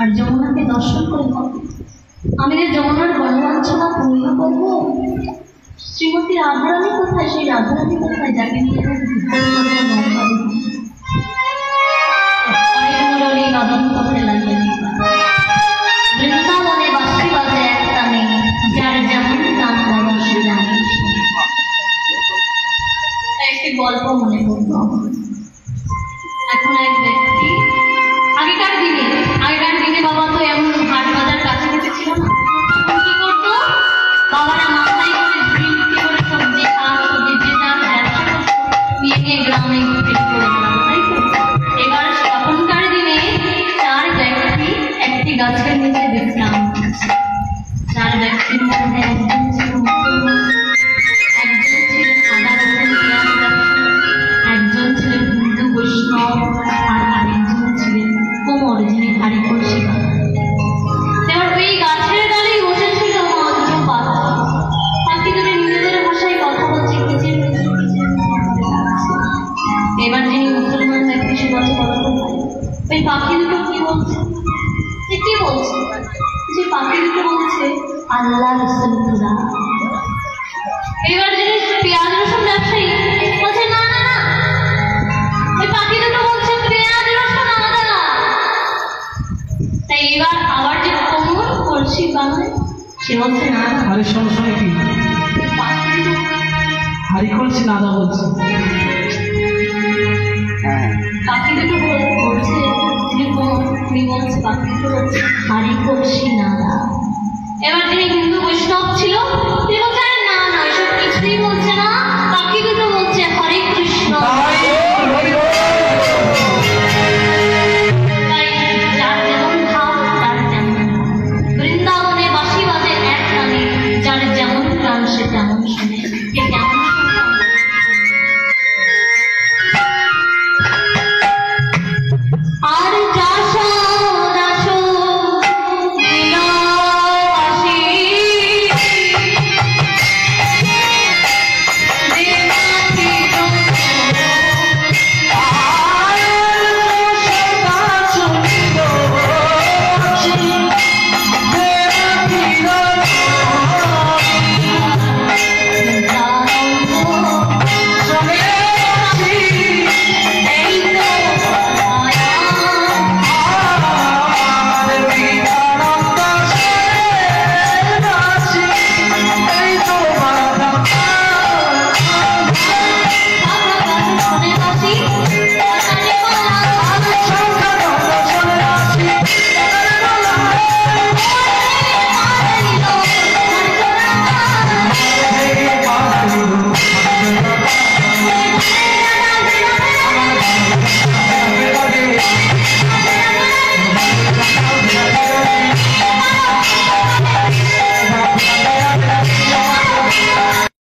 আর যমুনাকে দর্শন করে আমি যে যমুনার গণবাঞ্ছনা পূর্ণ করবো। শ্রীমতী রাধারানী কোথায়? সেই রাধারানী কোথায় যাকে নিয়ে বৃন্দাবনে বাঁশি বাজে একটা নেই, যার যেমন গান বলা শ্রীরামের। একটি গল্প মনে করবো। এখন এক ব্যক্তি, আগেকার দিনে বাবা তো এমন হাট বাজার কাছে কাছে ছিল না। কি করতো বাবারা? মাথায় করে বৃত্তি করে সবজি শাক সবজি যে যার ব্যবসা করতো নিয়ে নিয়ে গ্রামে বিক্রি করে দিলাম, তাই তো? এবার তখনকার দিনে চার ব্যক্তি একটি গাছের নিচে বিশ্রাম করছে। চার ব্যক্তির মধ্যে একজন ছিল মুসলমান, একজন ছিলেন সাদা রঙের পেঁয়াজ ব্যবসা, একজন ছিলেন হিন্দু বৈষ্ণব, আর আরেকজন ছিলেন কোমর, যিনি হাড়ি কলসি বানান। এবার ওই গাছের ডালেই বসেছিল একজন পাখি। পাখি দুটো নিজেদের ভাষায় কথা বলছে, কিচির মিচির কিচির মিচির ডাকছে। এবার যিনি মুসলমান ব্যক্তি সে বলছে কথা বলছে, ওই পাখি দুটো কি বলছে? সে কি বলছে? যে পাখি দুটো বলছে আল্লাহ রসুল খুদা। এবার যিনি পেঁয়াজ রসুন ব্যবসায়ী বলছে না না না, ওই পাখি দুটো বলছে পেঁয়াজ রসুন আদা। তাই এবার আবার যে কোমর কলসি বানায় সে বলছে না। আরে শোনো শোনো, কি হাড়ি কলসি আদা বলছে? পাখি দুটো বলছে, তিনি বলছে পাখি দুটো বলছে হাড়ি কলসি নাদা। এবার যিনি হিন্দু বৈষ্ণব ছিল তিনি বলছে আরে না না, এসব কিছুই বলছে না, পাখি দুটো বলছে হরে কৃষ্ণ।